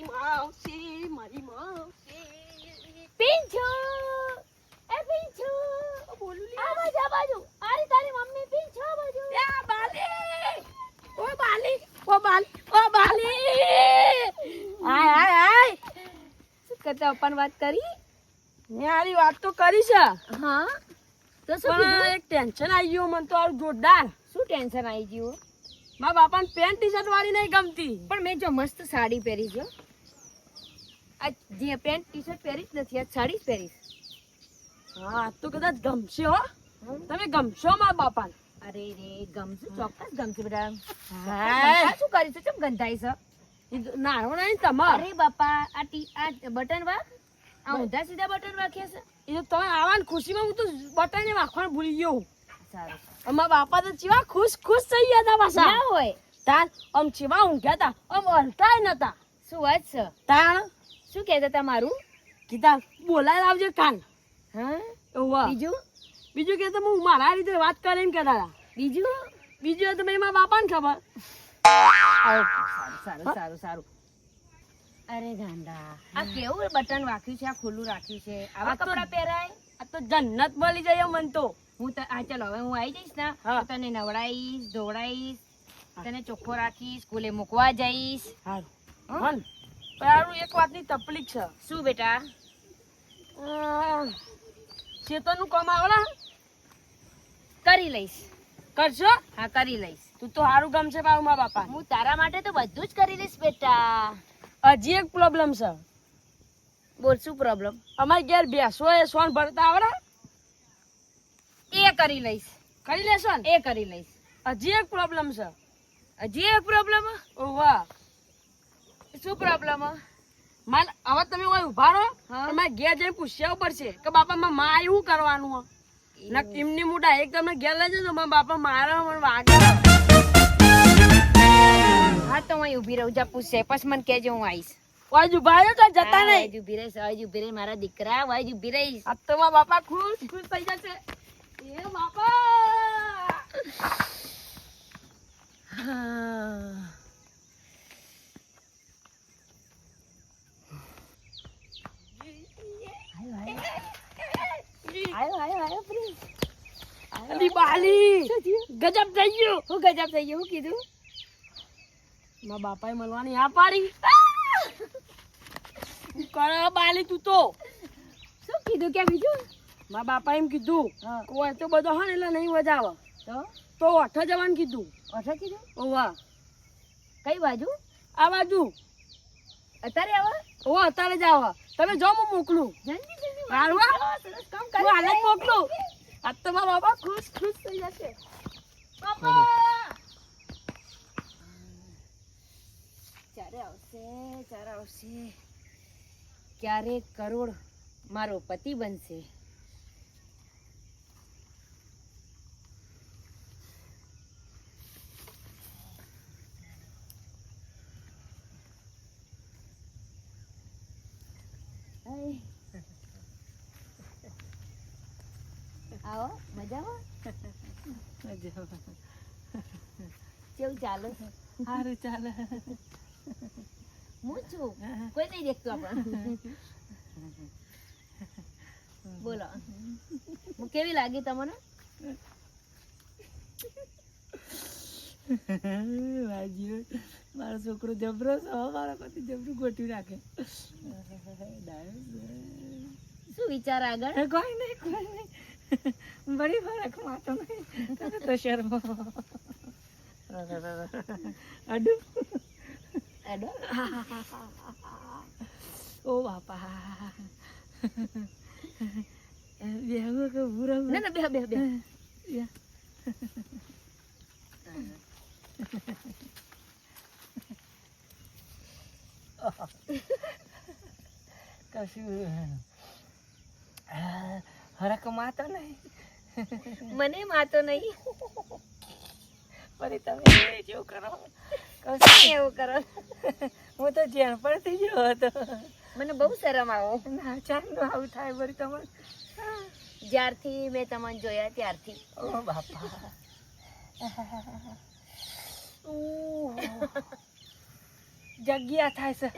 મારી માવસી પિંચુ એ પિંચુ બોલું લે આ બાજુ આરી તારી મમ્મી પિંચુ આ બાજુ એ બાલી ઓ બાલી હાય શું કરતા પપ્પાને વાત કરી ન્યારી વાત તો કરી છે હા તો શું પણ કીધું? એક ટેન્શન આવી ગયું મને તો આ જોરદાર શું ટેન્શન આવી ગયું મારા બાપાને પેન્ટ ટી શર્ટ વાળી નહીં ગમતી પણ મેં જો મસ્ત સાડી પહેરી છે આ જે પેન્ટ ટી શર્ટ પહેરી જ નથી આ સાડી જ પહેરી છે. હા તો કદાચ ગમશે હો તમે ગમશો મારા બાપાને અરે રે ગમશે ચોક્કસ ગમશે બેટા હાય. શું કરી છે કેમ ગંધાઈ છે નાનો નહીં તમાર અરે બાપા આ બટન વાગ આ ઊંધા સીધા બટન વાગ્યા છે એ તો તમે આવવાની ખુશીમાં હું તો બટાઈને વાખવાનું ભૂલી ગયો સારું અમારા બાપા તો ચેવા ખુશ થઈ ગયા હતા પાછા ના હોય તાર આમ ચેવા ઊંઘ્યા હતા આમ હલતાય નતા શું વાત છે તાણ શું કહેતા તમારું કીધા બોલાય લાવજો કાલ હા ઓવા બીજું કે તો હું મારા રીતે વાત કરે એમ કહેતા હતા બીજું તો મેં મારા બાપાને ખબર સારું અરે ગાંડા આ કેવું બટન વાખ્યું છે આ ખુલ્લું રાખ્યું છે આવા આ તો- કપડા પહેરાય આ તો જન્નત મળી જાય મન તો હું ચાલો હવે હું આવી જઈશ ને હા. તો તને નવડાઈશ ધોવડાઈશ તને ચોખ્ખો રાખીશ સ્કૂલે મૂકવા જઈશ સારું હં? હન તારું એક વાતની તકલીફ છે શું બેટા ખેતરનું કામ આવડે કરી લઈશ કરશો હા કરી લઈશ તું તો સારું ગમશે પાછું મારા બાપા હું તારા માટે તો બધું જ કરી લઈશ બેટા હજી એક પ્રોબ્લેમ છે બોલ શું પ્રોબ્લેમ અમારી ઘેર બેસો એ સોન ભરતા આવડે એ કરી લઈશ કરી લેશો ને એ કરી લઈશ હજી એક પ્રોબ્લેમ છે હજી એક પ્રોબ્લેમ વાહ શું પ્રોબ્લેમ માલ હવે તમે ઓય ઉભા રહો હા. પણ મારે ઘેર જઈને પૂછ્યા પડશે કે બાપા માં શું કરવાનું હો ના એમની મોટા એક તમે ઘેર લઈ જજો મારા બાપા મારા મને વાગે હા તો હું ઊભી રહું જા પૂછશે પછી મને કહેજો હું આવીશ ઓય ઉભા રહ્યો તો જતા નહીં વાજ ઊભી રહીશ વાજ ઊભી રહી મારા દીકરા વાજ ઊભી રહીશ આ તો મારા બાપા ખુશ થઈ જશે એ બાપા આયો પ્લીઝ અલી બાલી ગજબ થઈ ગયું હું ગજબ થઈ ગયું હું કીધું મારા બાપાએ મળવાની આ પાડી કરે બાલી તું તો શું કીધું કે બીજું મારા બાપા એમ કીધું હા. કોઈ તો બધો હા ને એટલે નહીં મજા આવે તો અઠ જવાનું કીધું અઠા કીધું ઓવા કઈ બાજુ આ બાજુ અત્યારે આવા ઓવા અત્યારે જ આવા તમે જો હું મોકલું જલ્દી હારું હો? સરસ કામ હું હાલ જ મોકલું આ તો મારા બાપા ખુશ થઈ જશે બાપા ચારે આવશે ક્યારે કરોડ મારો પતિ બનશે આવો મજામાં કેવું ચાલે સારું ચાલે હું છું કોઈ નહીં દેખતું આપણને બોલો હું કેવી લાગી તમને મારો છોકરો જબરો છે મારા પતિ જબરું ગોઠવી રાખે શું વિચાર આગળ કોઈ નહીં બડી ફરક માતો નહીં તને તો શર્મ અડુ એડો ઓ બાપા બેહુ કે પૂરા ના ના બે કશું હરક માતો નહીં મને માતો નહીં ફરી તમે જેવું કરો કશું એવું કરો હું તો જ્યાં પણ થઈ ગયો હતો મને બહુ શરમ આવો ના ચાંદનું આવું થાય વળી તમારે જ્યારથી મેં તમને જોયા ત્યારથી ઓ બાપા જગ્યા થાય છે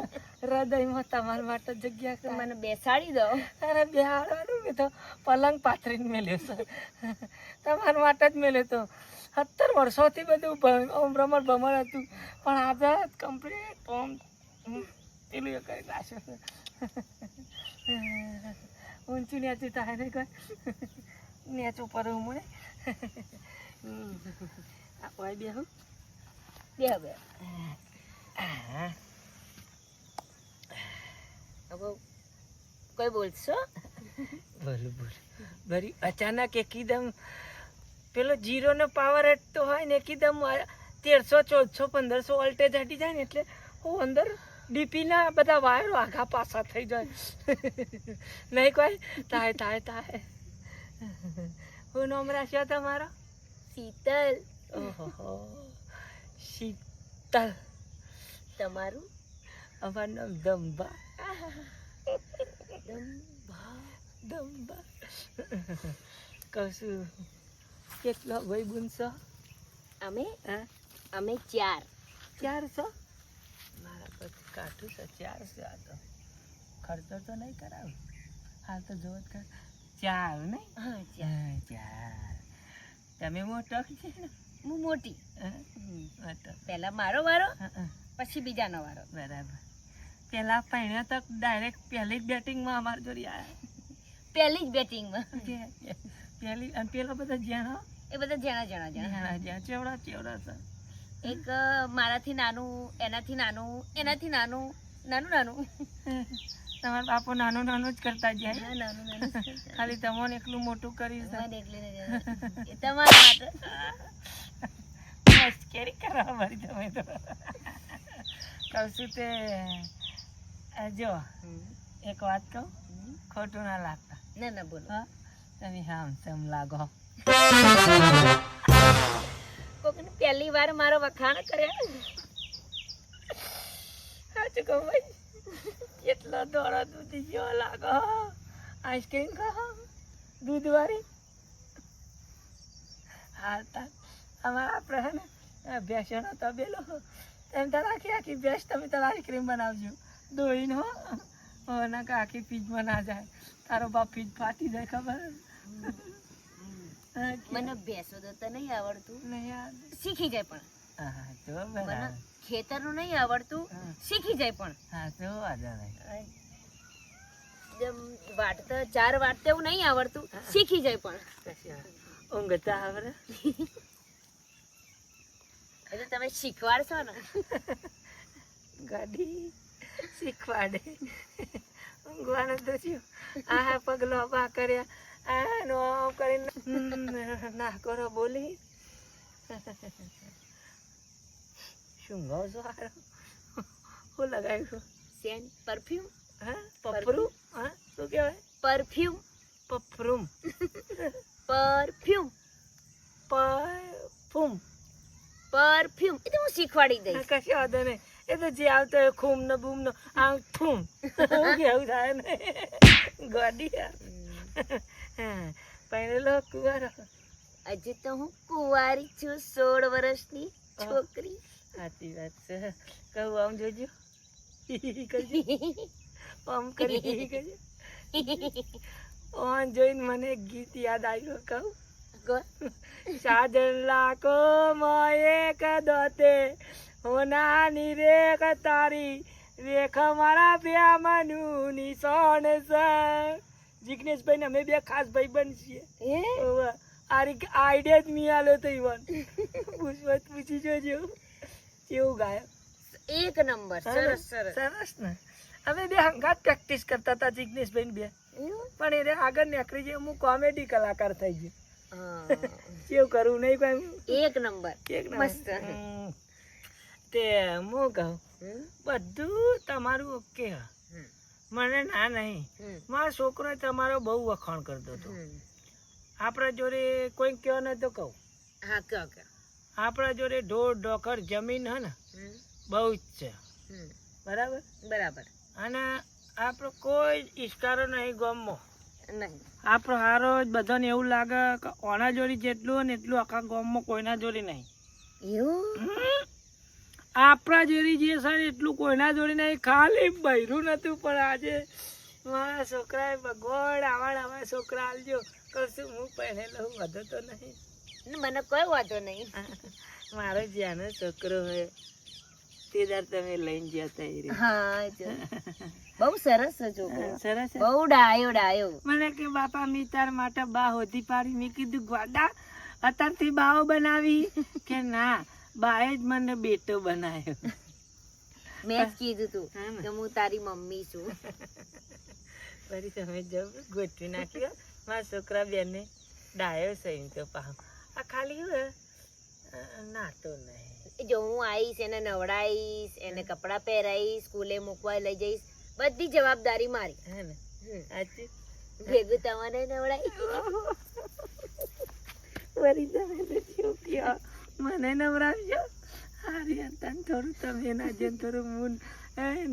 હૃદયમાં તમારા માટે જગ્યા તો થાય. મને બેસાડી દો. અરે બેહાડવાનું મેં તો પલંગ પાથરીને મેલ્યો છે તમારા માટે જ મેલ્યો તો. 70 વર્ષોથી બધું ભ્રમણ ભમણ હતું પણ આજે કમ્પ્લીટ પેલું એ કરી નાખ્યું છે. ઊંચું નેચું થાય ને કોઈ નેચું પર હું મળે. આ બેહું બે હવે કોઈ બોલશો? બોલું બરી અચાનક એકદમ પેલો જીરોનો પાવર એટલો હોય ને એકદમ 1300 1400 1500 વોલ્ટેજ હટી જાય ને એટલે હું અંદર ડીપીના બધા વાયરો આઘા પાછા થઈ જાય. નહીં કોઈ થાય થાય થાય. હું નામ રાખ્યો તમારો? શીતલ. ઓહો શીતલ. તમારું? અમારું નામ દંભા. દંભા. દંભા. કહું છું કેટલો ભાઈ બુનશો? અમે હા અમે 4. 400? મારા પછી કાઠું છે 400. આ તો ખર્ચો તો નહીં કરાવું હાલ તો જોત કર 4 નહીં? હા 4. તમે મોટો છે ને? હું મોટી. હા તો પહેલા મારો વારો હા પછી બીજાનો વારો. બરાબર. પેલા પહેણ્યા તો ડાયરેક્ટ પહેલી જ બેટિંગમાં અમારી જોડે આવ્યા. પહેલી જ બેટિંગમાં. પહેલી અને પેલા બધા જ્યાં એ બધા જણા જણા જણા. જ્યાં ચેવડા ચેવડા છે. એક મારાથી નાનું, એનાથી નાનું, એનાથી નાનું, નાનું નાનું. તમારા બાપુ નાનું નાનું જ કરતા જાય. હા, નાનું નાનું. ખાલી તમને એકલું મોટું કર્યું છે. મને એકલીને જ. એ તમારા માટે. મસ્કરી કરવા મારી તમે તો. કહું છું તે જો એક વાત કહું ખોટું ના લાગતા. ના ના બોલો. હા તમે હામ લાગો. કોકને પહેલી વાર મારો વખાણ કર્યા. સાચું કહું ભાઈ કેટલો દોડો દૂધી જેવો લાગો. આઈસ્ક્રીમ ખાઓ દૂધવાળી. હાલતા અમારા આપણે હે ને ભેંસોનો તબેલો એમ તો આખી આખી ભેંસ તમે તો આઈસ્ક્રીમ બનાવજો દોઈને હો ના કે આખી ફીજમાં ના જાય. તારો બાપ ફીજ ફાટી જાય ખબર? મને બેસો તો નહીં આવડતું, નહીં યાર. શીખી જાય પણ. હા તો મને બરાબર. ખેતરનું નહીં આવડતું, શીખી જાય પણ. હા તો વાંધો નહીં. જેમ વાટતા 4 વાટતા એવું નહીં આવડતું, શીખી જાય પણ. ઊંઘતા આવડે? એટલે તમે શીખવાડશો ને? ગાડી શીખવાડે. ઊંઘવાનું તો થયું. આ પગલો બા કર્યા આ નો કરીને ના કરો બોલી. શું ગાવ છો? હારો હું લગાવ્યું? Scent perfume. હા પપરું. હા શું કહેવાય? Perfume. Perfume. Perfume. Perfume. Perfume. એ તો હું શીખવાડી દઈશ. કશો વાંધો નહીં. એ તો જે આવતો હોય ખૂમ ને બૂમ નો આમ થૂમ કેવું થાય ને ગોડી. પહેરેલો કુવારો. હજી તો હું કુંવારી છું, 16 વર્ષની છોકરી. સાચી વાત છે. કહું આમ જોજો કરજો આમ કરી કરજો. ઓન જોઈને મને એક ગીત યાદ આવ્યું. કહું સાજન લાખો એક દોતે હોનાની રેખ તારી રેખ મારા પ્યામાનું નિશાન છે. જિગ્નેશભાઈ ને અમે બે ખાસ ભાઈ બન છીએ. આઈડિયા જ મિયાલો તો ઈવન પૂછી જોજો કેવું ગાયો. એક નંબર. સરસ સરસ સરસ ને. અમે બે હંગાત પ્રેક્ટિસ કરતા હતા જિગ્નેશભાઈ બે. પણ એને આગળ નીકળી જાય હું કોમેડી કલાકાર થઈ ગયો. કેવું કરવું નહીં કોઈ. એક નંબર. એક મસ્ત. તે હું કહું બધું તમારું ઓકે. મને ના નહીં. મારો છોકરો તમારો બહુ વખાણ કરતો હતો. આપણા જોડે કોઈ કયો ને તો કહું. હા કયો કયો. આપણા જોડે ઢોર ઢોકર જમીન હે ને બહુ જ છે. બરાબર બરાબર. અને આપણો કોઈ ઈશ્કારો નહીં ગામમાં. નહીં. આપણો હારો જ બધાને એવું લાગે કે ઓના જોડી જેટલું હોય ને એટલું આખા ગામમાં કોઈના જોડે નહીં. એવું? આપણા જેવી જે છે ને એટલું કોઈના જોડે નહીં, ખાલી બૈરું નતું, પણ આજે મારા છોકરાએ ભગવાન આવા છોકરા આલજો. કશું હું પહેરેલો વધુ તો નહીં. મને કોઈ વાંધો નહીં. મારો જ્યાંનો છોકરો હોય તે દર તમે લઈને જતા એ રે. હા જો. બહુ સરસ છે છોકરો. સરસ છે. બહુ ડાયો. મને કે બાપા મી તાર માટે બા હોધી પાડી. મેં કીધું ગોડા અત્યારથી બાઓ બનાવી કે ના, બાએ જ મને બેટો બનાવ્યો. મેં જ કીધું તું હા ને. કે હું તારી મમ્મી છું. ફરી તમે જબ ગોઠવી નાખ્યો મારા છોકરા બેને ડાયો સહી તો પાવ. આ ખાલી નાતો નહીં. જો હું આવીશ, એને નવડાવીશ, એને કપડાં પહેરાવીશ, સ્કૂલે મૂકવા લઈ જઈશ, બધી જવાબદારી મારી. હે ને સાચું. ભેગું તમારે નવડાવી. ફરી તમે તો છોકરીઓ મને નવરાવજો. હારી હતા થોડું તમે ના જેમ થોડું મૂન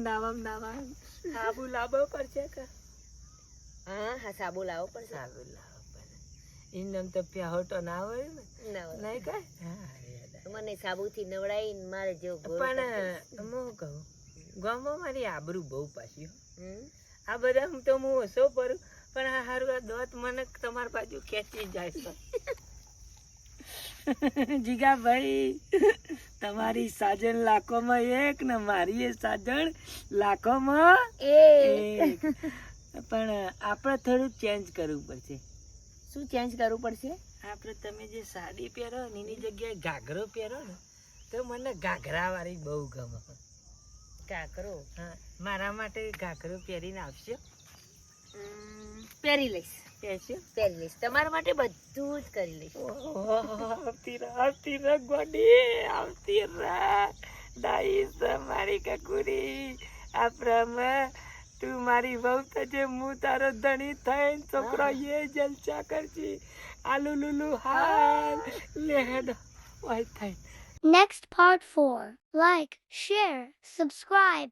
નાવા સાબુ લાવવો પડશે કે હા સાબુ લાવવો પડશે. સાબુ લાવવો પડે. ઇન્દમ તો પ્યાહોટો ના હોય ને નહીં કઈ. મને સાબુથી નવડાવીને મારે જેવો ગોળ પણ કરતો. હું કહું ગામમાં મારી આબરૂ બહુ પાછી હો. હમ? આ બધા તો હું ઓછો પરું, પણ આ હારું આ દોત મને તમારી બાજુ ખેંચી જાય છે. જીગાભાઈ તમારી સાજણ લાખોમાં એક ને મારી એ સાજણ લાખોમાં એક. પણ આપણે થોડું ચેન્જ કરવું પડશે. શું ચેન્જ કરવું પડશે? આપણે તમે જે સાડી પહેરો ને એની જગ્યાએ ઘાઘરો પહેરો ને તો મને ઘાઘરા વાળી બહુ ગમે. કાકરો હા, મારા માટે ઘાઘરો પહેરીને આવશો? પહેરી લઈશ. પહેરશો? પહેરી લઈશ. તમારા માટે બધું જ કરી લઈશ. આવતી રે ગોડી, આવતી રે ડાઈસ મારી કકુરી. આપણામાં તું મારી વહુ થજે, હું તારો ધણી થઈને છોકરો એ જલસા કરજી. આલુ લુલુ હાલ લેડ હોય થાય. Next part 4. Like, share, subscribe.